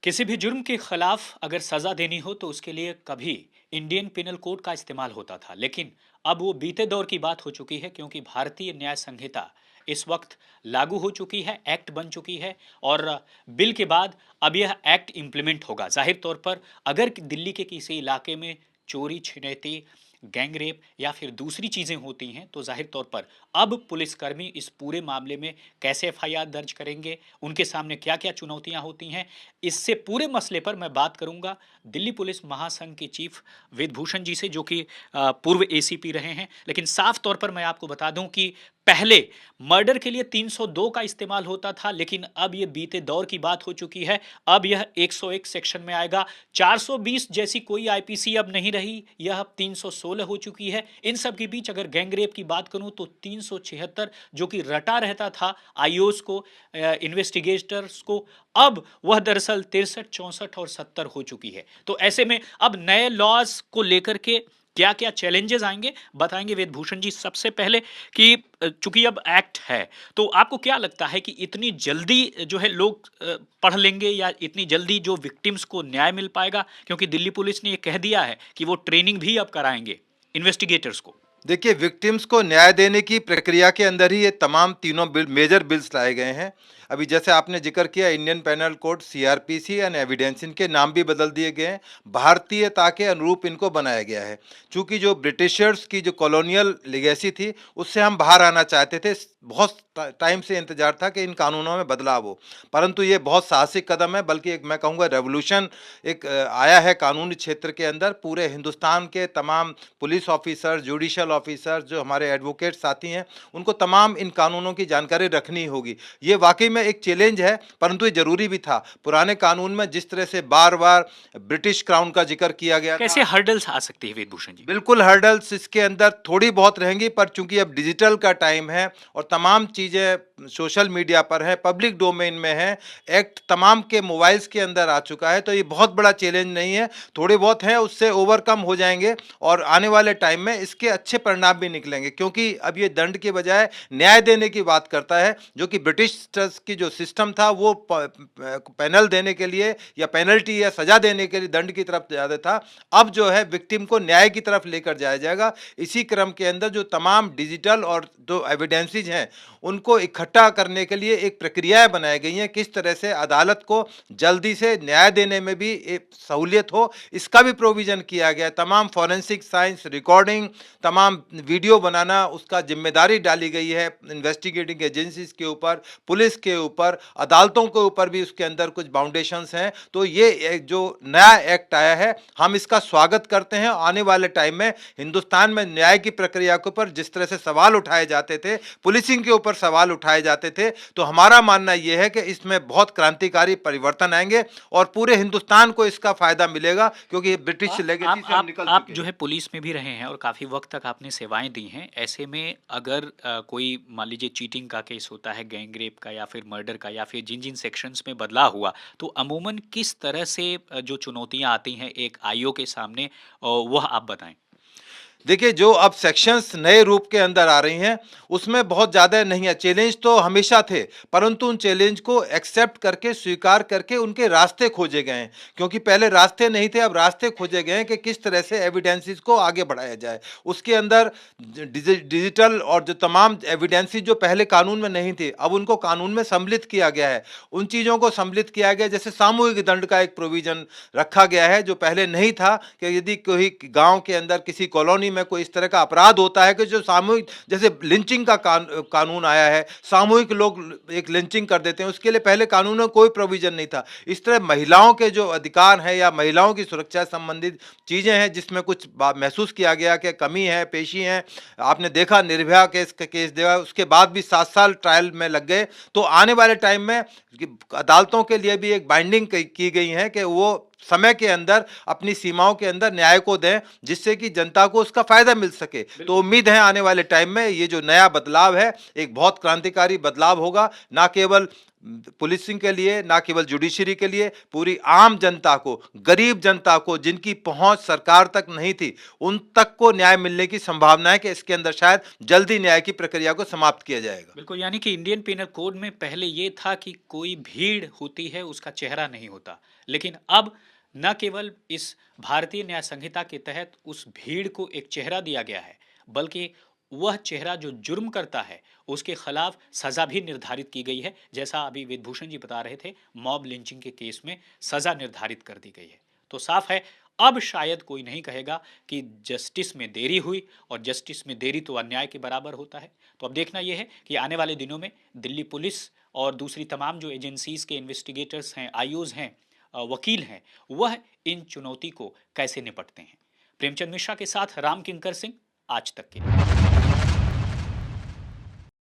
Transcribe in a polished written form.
किसी भी जुर्म के खिलाफ अगर सजा देनी हो तो उसके लिए कभी इंडियन पिनल कोड का इस्तेमाल होता था, लेकिन अब वो बीते दौर की बात हो चुकी है क्योंकि भारतीय न्याय संहिता इस वक्त लागू हो चुकी है, एक्ट बन चुकी है। और बिल के बाद अब यह एक्ट इम्प्लीमेंट होगा। जाहिर तौर पर अगर दिल्ली के किसी इलाके में चोरी छिनैती, गैंग रेप या फिर दूसरी चीजें होती हैं तो जाहिर तौर पर अब पुलिसकर्मी इस पूरे मामले में कैसे एफआईआर दर्ज करेंगे, उनके सामने क्या क्या चुनौतियां होती हैं, इससे पूरे मसले पर मैं बात करूंगा दिल्ली पुलिस महासंघ के चीफ वेदभूषण जी से, जो कि पूर्व एसीपी रहे हैं। लेकिन साफ तौर पर मैं आपको बता दूं कि पहले मर्डर के लिए 302 का इस्तेमाल होता था, लेकिन अब यह बीते दौर की बात हो चुकी है। अब यह 101 सेक्शन में आएगा। 420 जैसी कोई आईपीसी अब नहीं रही, यह अब 316 हो चुकी है। इन सब के बीच अगर गैंगरेप की बात करूं तो 376, जो कि रटा रहता था आईओस को, इन्वेस्टिगेटर्स को, अब वह दरअसल 63, 64 और 70 हो चुकी है। तो ऐसे में अब नए लॉज को लेकर के क्या क्या चैलेंजेस आएंगे बताएंगे वेदभूषण जी। सबसे पहले कि चूंकि अब एक्ट है, तो आपको क्या लगता है कि इतनी जल्दी जो है लोग पढ़ लेंगे, या इतनी जल्दी जो विक्टिम्स को न्याय मिल पाएगा? क्योंकि दिल्ली पुलिस ने यह कह दिया है कि वो ट्रेनिंग भी अब कराएंगे इन्वेस्टिगेटर्स को। देखिए, विक्टिम्स को न्याय देने की प्रक्रिया के अंदर ही ये तमाम तीनों मेजर बिल्स लाए गए हैं। अभी जैसे आपने जिक्र किया, Indian penal code, CrPC and evidence, इनके नाम भी बदल दिए गए हैं। भारतीयता के अनुरूप इनको बनाया गया है। चूंकि जो ब्रिटिशर्स की जो कॉलोनियल लिगेसी थी, उससे हम बाहर आना चाहते थे। बहुत टाइम से इंतजार था कि इन कानूनों में बदलाव हो, परंतु ये बहुत साहसिक कदम है, बल्कि एक मैं कहूँगा रेवोल्यूशन एक आया है कानूनी क्षेत्र के अंदर। पूरे हिंदुस्तान के तमाम पुलिस ऑफिसर, जुडिशल ऑफिसर, जो हमारे एडवोकेट साथी हैं, उनको तमाम इन कानूनों की जानकारी रखनी होगी। ये वाकई में एक चैलेंज है, परंतु ये जरूरी भी था। पुराने कानून में जिस तरह से बार बार ब्रिटिश क्राउन का जिक्र किया गया कैसे था, हर्डल्स आ सकते हैं वेदभूषण जी? बिल्कुल हर्डल्स इसके अंदर थोड़ी बहुत रहेंगी, पर चूंकि अब डिजिटल का टाइम है और तमाम चीज़ें सोशल मीडिया पर है, पब्लिक डोमेन में है, एक्ट तमाम के मोबाइल्स के अंदर आ चुका है, तो ये बहुत बड़ा चैलेंज नहीं है। थोड़े बहुत हैं, उससे ओवरकम हो जाएंगे और आने वाले टाइम में इसके अच्छे परिणाम भी निकलेंगे। क्योंकि अब ये दंड के बजाय न्याय देने की बात करता है, जो कि ब्रिटिश की जो सिस्टम था वो पैनल देने के लिए या पेनल्टी या सजा देने के लिए दंड की तरफ ज़्यादा था। अब जो है विक्टिम को न्याय की तरफ लेकर जाया जाएगा। इसी क्रम के अंदर जो तमाम डिजिटल और जो एविडेंसेज हैं, उनको इकट्ठा करने के लिए एक प्रक्रियाएं बनाई गई हैं। किस तरह से अदालत को जल्दी से न्याय देने में भी एक सहूलियत हो, इसका भी प्रोविजन किया गया। तमाम फॉरेंसिक साइंस रिकॉर्डिंग, तमाम वीडियो बनाना, उसका जिम्मेदारी डाली गई है इन्वेस्टिगेटिंग एजेंसीज के ऊपर, पुलिस के ऊपर, अदालतों के ऊपर भी उसके अंदर कुछ बाउंडेशंस हैं। तो ये जो नया एक्ट आया है, हम इसका स्वागत करते हैं। आने वाले टाइम में हिंदुस्तान में न्याय की प्रक्रिया के ऊपर जिस तरह से सवाल उठाए जाते थे, पुलिसिंग के ऊपर सवाल उठाए जाते थे, तो हमारा मानना यह है कि इसमें बहुत क्रांतिकारी परिवर्तन आएंगे और पूरे हिंदुस्तान को इसका फायदा मिलेगा, क्योंकि ब्रिटिश लेगेसी से हम निकल आप चुके जो हैं। है पुलिस में भी रहे हैं और काफी वक्त तक आपने सेवाएं दी हैं। ऐसे में अगर कोई मान लीजिए चीटिंग का केस होता है, गैंगरेप का या फिर मर्डर का, या फिर जिन जिन सेक्शंस में बदलाव हुआ, तो अमूमन किस तरह से जो चुनौतियां आती हैं एक आईओ के सामने, वह आप बताएं। देखिए, जो अब सेक्शंस नए रूप के अंदर आ रही हैं, उसमें बहुत ज़्यादा नहीं है। चैलेंज तो हमेशा थे, परंतु उन चैलेंज को एक्सेप्ट करके, स्वीकार करके उनके रास्ते खोजे गए हैं। क्योंकि पहले रास्ते नहीं थे, अब रास्ते खोजे गए हैं कि किस तरह से एविडेंसेस को आगे बढ़ाया जाए। उसके अंदर डिजिटल और जो तमाम एविडेंसेस जो पहले कानून में नहीं थी, अब उनको कानून में सम्मिलित किया गया है। उन चीज़ों को सम्मिलित किया गया, जैसे सामूहिक दंड का एक प्रोविजन रखा गया है, जो पहले नहीं था। कि यदि कोई गाँव के अंदर किसी कॉलोनी में कोई इस तरह का अपराध होता है कि जो सामूहिक, जैसे लिंचिंग का कानून आया है, सामूहिक लोग एक लिंचिंग कर देते हैं, उसके लिए पहले कानून में कोई प्रोविजन नहीं था। इस तरह महिलाओं के जो अधिकार हैं या महिलाओं की सुरक्षा संबंधित चीज़ें हैं, जिसमें कुछ महसूस किया गया कि कमी है, पेशी है। आपने देखा निर्भया केस देखा, उसके बाद भी 7 साल ट्रायल में लग गए। तो आने वाले टाइम में अदालतों के लिए भी एक बाइंडिंग की गई है कि वो समय के अंदर अपनी सीमाओं के अंदर न्याय को दें, जिससे कि जनता को उसका फायदा मिल सके। तो उम्मीद है आने वाले टाइम में ये जो नया बदलाव है, एक बहुत क्रांतिकारी बदलाव होगा। ना केवल पुलिसिंग के लिए, ना केवल जुडिशरी के लिए, पूरी आम जनता को, गरीब जनता को, जिनकी पहुंच सरकार तक नहीं थी, उन तक को न्याय मिलने की संभावना है कि इसके अंदर शायद जल्दी न्याय की प्रक्रिया को समाप्त किया जाएगा। बिल्कुल, यानी कि इंडियन पिनल कोड में पहले ये था कि कोई भीड़ होती है उसका चेहरा नहीं होता, लेकिन अब न केवल इस भारतीय न्याय संहिता के तहत उस भीड़ को एक चेहरा दिया गया है, बल्कि वह चेहरा जो जुर्म करता है उसके खिलाफ सजा भी निर्धारित की गई है। जैसा अभी विधभूषण जी बता रहे थे, मॉब लिंचिंग के केस में सजा निर्धारित कर दी गई है। तो साफ है, अब शायद कोई नहीं कहेगा कि जस्टिस में देरी हुई, और जस्टिस में देरी तो अन्याय के बराबर होता है। तो अब देखना यह है कि आने वाले दिनों में दिल्ली पुलिस और दूसरी तमाम जो एजेंसीज के इन्वेस्टिगेटर्स हैं, आईओज हैं, वकील हैं, वह इन चुनौती को कैसे निपटते हैं। प्रेमचंद मिश्रा के साथ राम किंकर सिंह, आज तक के लिए।